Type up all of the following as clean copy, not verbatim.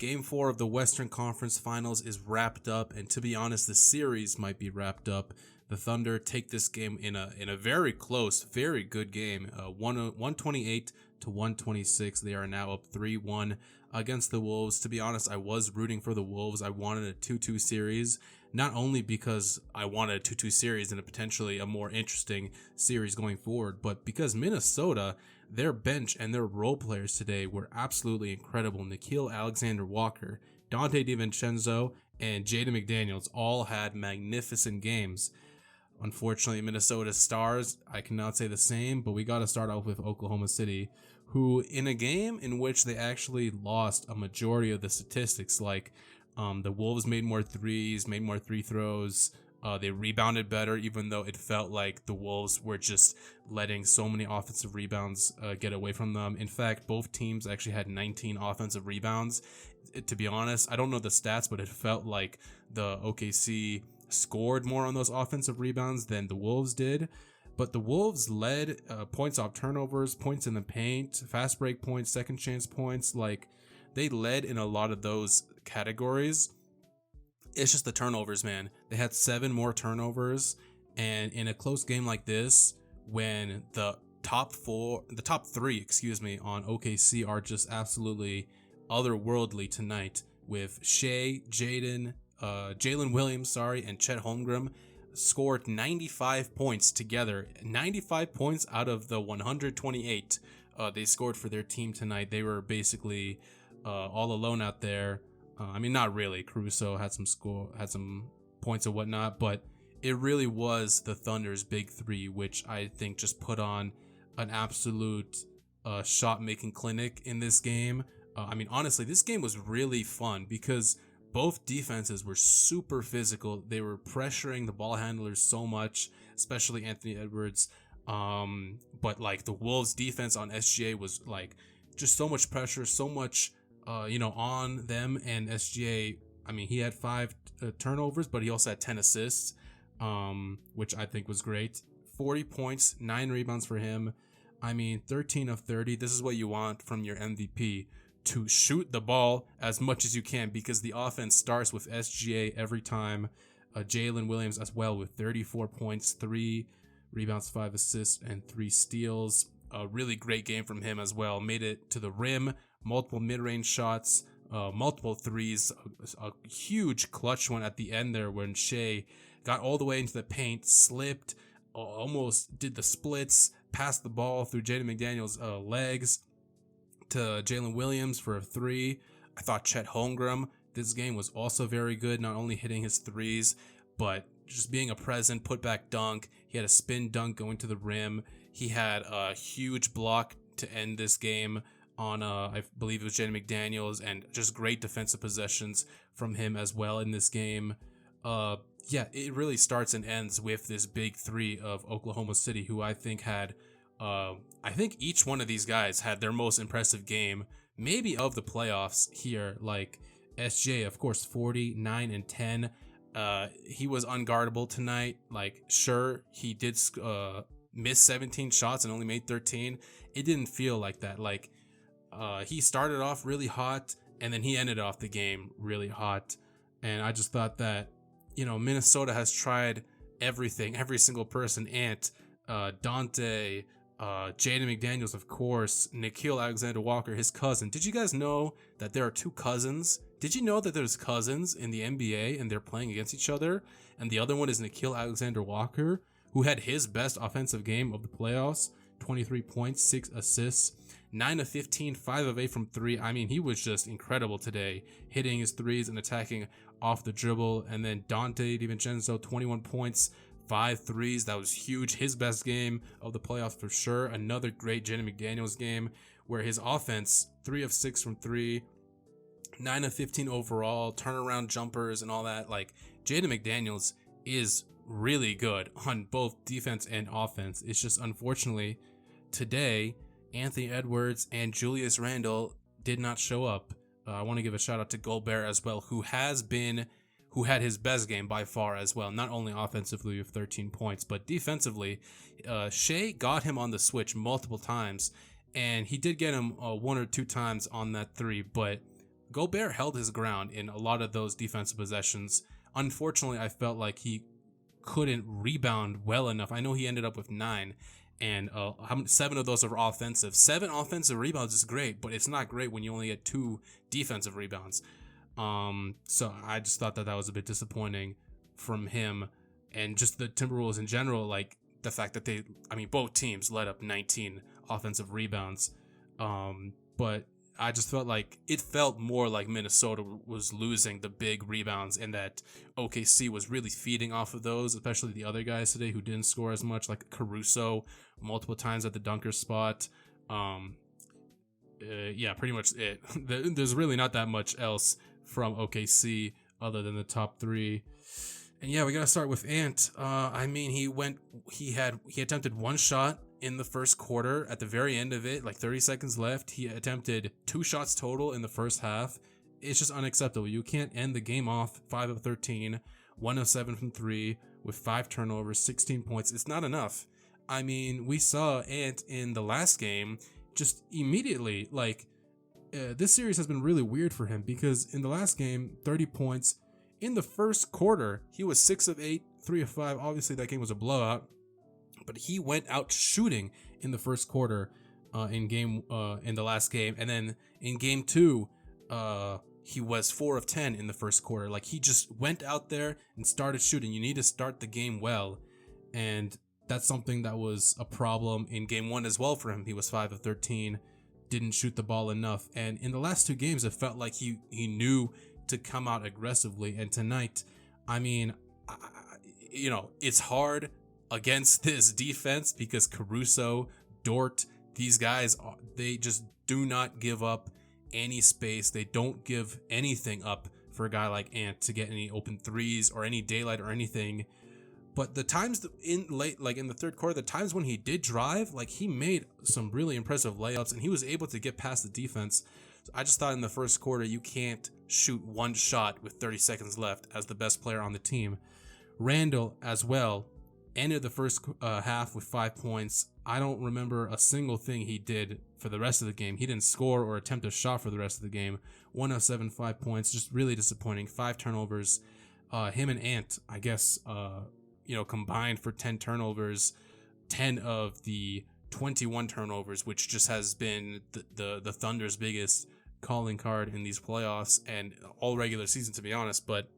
Game 4 of the Western Conference Finals is wrapped up, and to be honest, the series might be wrapped up. The Thunder take this game in a very close, very good game, 128 to 126. They are now up 3-1 against the Wolves. To be honest, I was rooting for the Wolves. I wanted a 2-2 series, not only because I wanted a 2-2 series and a potentially a more interesting series going forward, but because Minnesota, their bench and their role players today were absolutely incredible. Nickeil Alexander-Walker, Dante DiVincenzo, and Jaden McDaniels all had magnificent games. Unfortunately, Minnesota Stars, I cannot say the same, but we got to start off with Oklahoma City, who in a game in which they actually lost a majority of the statistics, like the Wolves made more threes, made more free throws, they rebounded better, even though it felt like the Wolves were just letting so many offensive rebounds get away from them. In fact, both teams actually had 19 offensive rebounds. To be honest, I don't know the stats, but it felt like the OKC scored more on those offensive rebounds than the Wolves did. But the Wolves led points off turnovers, points in the paint, fast break points, second chance points. Like, they led in a lot of those categories. It's just the turnovers, man. They had 7 more turnovers, and in a close game like this, when the top 3, on OKC are just absolutely otherworldly tonight, with Shea, Jalen Williams, and Chet Holmgren scored 95 points together. 95 points out of the 128 they scored for their team tonight. They were basically all alone out there. I mean, not really. Caruso had some points and whatnot, but it really was the Thunder's big three, which I think just put on an absolute shot-making clinic in this game. I mean, honestly, this game was really fun because both defenses were super physical. They were pressuring the ball handlers so much, especially Anthony Edwards. But like the Wolves' defense on SGA was like just so much pressure, so much on them. And SGA, I mean, he had 5 turnovers, but he also had 10 assists, which I think was great. 40 points, 9 rebounds for him. I mean, 13 of 30. This is what you want from your MVP. To shoot the ball as much as you can, because the offense starts with SGA every time. Jalen Williams as well with 34 points, 3 rebounds, 5 assists, and 3 steals. A really great game from him as well. Made it to the rim, multiple mid-range shots, multiple threes, a huge clutch one at the end there when Shea got all the way into the paint, slipped, almost did the splits, passed the ball through Jaden McDaniels' legs to Jalen Williams for a 3. I thought Chet Holmgren, this game was also very good, not only hitting his threes, but just being a present, put back dunk. He had a spin dunk going to the rim. He had a huge block to end this game on, I believe it was Jaden McDaniels, and just great defensive possessions from him as well in this game. Yeah, it really starts and ends with this big three of Oklahoma City, who I think had I think each one of these guys had their most impressive game, maybe of the playoffs here. Like SJ, of course, 40, 9, and 10. He was unguardable tonight. Like, sure, he did miss 17 shots and only made 13. It didn't feel like that. Like, he started off really hot, and then he ended off the game really hot. And I just thought that, Minnesota has tried everything, every single person. Ant, Dante, Jaden McDaniels, of course, Nickeil Alexander-Walker, his cousin. Did you guys know that there are 2 cousins? Did you know that there's cousins in the NBA and they're playing against each other? And the other one is Nickeil Alexander-Walker, who had his best offensive game of the playoffs, 23 points, 6 assists, 9 of 15, 5 of 8 from 3. I mean, he was just incredible today, hitting his threes and attacking off the dribble. And then Dante DiVincenzo, 21 points, 5 threes. That was huge. His best game of the playoffs for sure. Another great Jaden McDaniels game where his offense, 3 of 6 from 3, 9 of 15 overall, turnaround jumpers and all that. Like, Jaden McDaniels is really good on both defense and offense. It's just, unfortunately, today, Anthony Edwards and Julius Randle did not show up. I want to give a shout out to Gobert as well, who had his best game by far as well, not only offensively with 13 points, but defensively. Shea got him on the switch multiple times, and he did get him 1 or 2 times on that 3, but Gobert held his ground in a lot of those defensive possessions. Unfortunately, I felt like he couldn't rebound well enough. I know he ended up with 9, and 7 of those are offensive. 7 offensive rebounds is great, but it's not great when you only get 2 defensive rebounds. So I just thought that was a bit disappointing from him, and just the Timberwolves in general, like the fact that both teams let up 19 offensive rebounds. But I just felt like it felt more like Minnesota was losing the big rebounds, and that OKC was really feeding off of those, especially the other guys today who didn't score as much, like Caruso multiple times at the dunker spot. Yeah, pretty much it. There's really not that much else from OKC other than the top 3. And yeah, we gotta start with Ant. He attempted 1 shot in the first quarter. At the very end of it, like 30 seconds left, he attempted 2 shots total in the first half. It's just unacceptable. You can't end the game off 5 of 13, 1 of 7 from 3 with 5 turnovers, 16 points. It's not enough. I mean, we saw Ant in the last game just immediately, this series has been really weird for him, because in the last game, 30 points. In the first quarter, he was 6 of 8, 3 of 5. Obviously, that game was a blowout, but he went out shooting in the first quarter in the last game, and then in game 2, he was 4 of 10 in the first quarter. Like, he just went out there and started shooting. You need to start the game well, and that's something that was a problem in game 1 as well for him. He was 5 of 13, didn't shoot the ball enough, and in the last 2 games, it felt like he knew to come out aggressively. And tonight, it's hard against this defense because Caruso, Dort, these guys, they just do not give up any space. They don't give anything up for a guy like Ant to get any open threes or any daylight or anything. But the times in the third quarter, the times when he did drive, like, he made some really impressive layups, and he was able to get past the defense. So I just thought in the first quarter, you can't shoot 1 shot with 30 seconds left as the best player on the team. Randall as well ended the first half with 5 points. I don't remember a single thing he did for the rest of the game. He didn't score or attempt a shot for the rest of the game. 1 of 7, 5 points, just really disappointing. 5 turnovers. Him and Ant, I guess, combined for 10 turnovers, 10 of the 21 turnovers, which just has been the Thunder's biggest calling card in these playoffs and all regular season, to be honest. But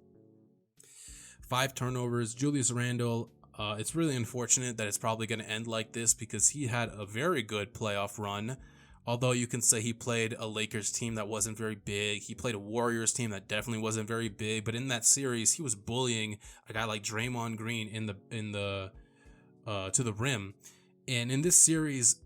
5 turnovers. Julius Randle, it's really unfortunate that it's probably going to end like this, because he had a very good playoff run. Although you can say he played a Lakers team that wasn't very big. He played a Warriors team that definitely wasn't very big. But in that series, he was bullying a guy like Draymond Green to the rim. And in this series,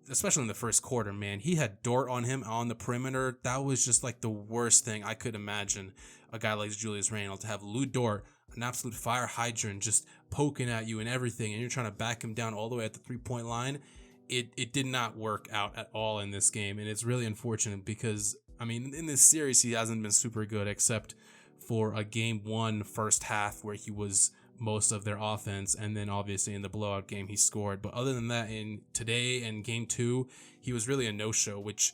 especially in the first quarter, man, he had Dort on him on the perimeter. That was just like the worst thing I could imagine. A guy like Julius Randle to have Lou Dort, an absolute fire hydrant, just poking at you and everything, and you're trying to back him down all the way at the 3-point line. It did not work out at all in this game, and it's really unfortunate because, in this series, he hasn't been super good except for a game 1 first half where he was most of their offense, and then obviously in the blowout game he scored. But other than that, in today and game 2, he was really a no-show, which,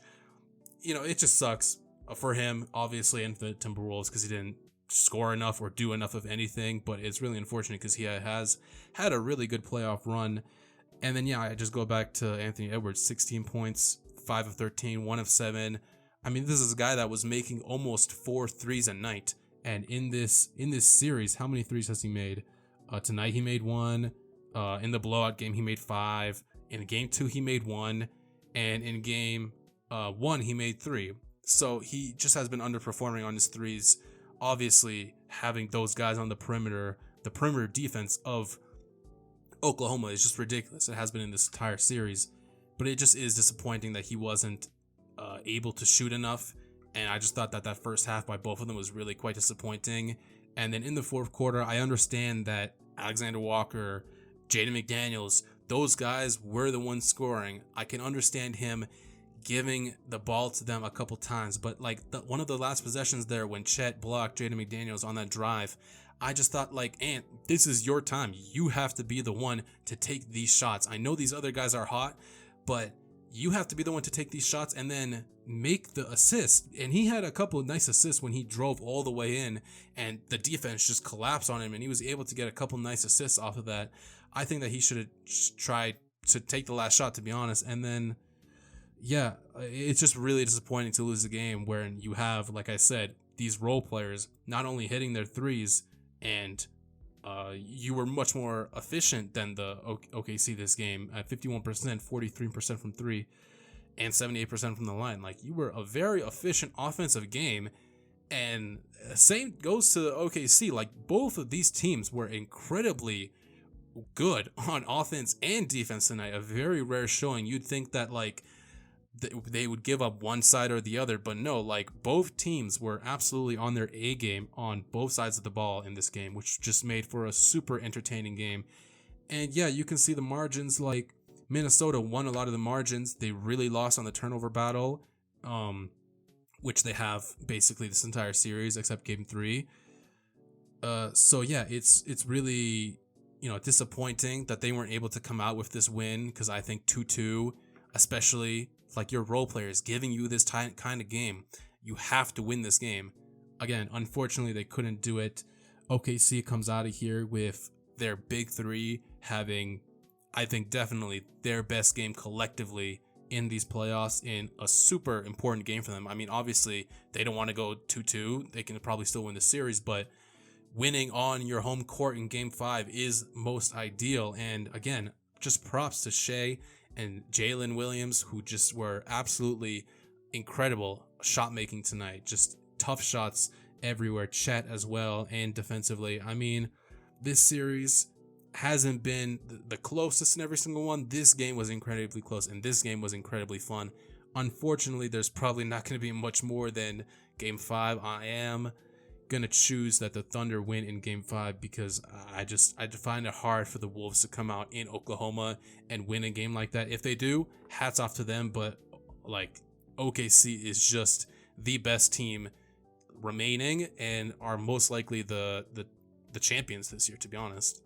it just sucks for him, obviously, and the Timberwolves, because he didn't score enough or do enough of anything. But it's really unfortunate because he has had a really good playoff run. And then, I just go back to Anthony Edwards, 16 points, 5 of 13, 1 of 7. This is a guy that was making almost 4 threes a night. And in this series, how many threes has he made? Tonight he made 1. In the blowout game, he made 5. In game 2, he made 1. And in game 1, he made 3. So he just has been underperforming on his threes. Obviously, having those guys on the perimeter defense of Oklahoma is just ridiculous. It has been in this entire series, but it just is disappointing that he wasn't able to shoot enough. And I just thought that first half by both of them was really quite disappointing. And then in the fourth quarter, I understand that Alexander Walker, Jaden McDaniels, those guys were the ones scoring. I can understand him giving the ball to them a couple times, but one of the last possessions there when Chet blocked Jaden McDaniels on that drive, I just thought, Ant, this is your time. You have to be the one to take these shots. I know these other guys are hot, but you have to be the one to take these shots and then make the assist. And he had a couple of nice assists when he drove all the way in and the defense just collapsed on him and he was able to get a couple nice assists off of that. I think that he should have tried to take the last shot, to be honest. And then, yeah, it's just really disappointing to lose a game where you have, like I said, these role players not only hitting their threes, and you were much more efficient than the OKC this game at 51%, 43% from three, and 78% from the line. Like, you were a very efficient offensive game. And same goes to the OKC. Like, both of these teams were incredibly good on offense and defense tonight. A very rare showing. You'd think that, like, they would give up one side or the other, but no, like, both teams were absolutely on their A game on both sides of the ball in this game, which just made for a super entertaining game. And yeah, you can see the margins. Like, Minnesota won a lot of the margins. They really lost on the turnover battle, which they have basically this entire series except game 3. So yeah, it's really, disappointing that they weren't able to come out with this win, because I think 2-2, especially like your role players giving you this kind of game, you have to win this game. Again, unfortunately, they couldn't do it. OKC comes out of here with their big 3 having, I think, definitely their best game collectively in these playoffs, in a super important game for them. I mean, obviously, they don't want to go 2-2. They can probably still win the series, but winning on your home court in game 5 is most ideal. And again, just props to Shea and Jalen Williams, who just were absolutely incredible shot making tonight. Just tough shots everywhere. Chet as well, and defensively. I mean, this series hasn't been the closest in every single one. This game was incredibly close, and this game was incredibly fun. Unfortunately, there's probably not going to be much more than game 5. I am going to choose that the Thunder win in game 5, because I find it hard for the Wolves to come out in Oklahoma and win a game like that. If they do, hats off to them, but like, OKC is just the best team remaining and are most likely the champions this year, to be honest.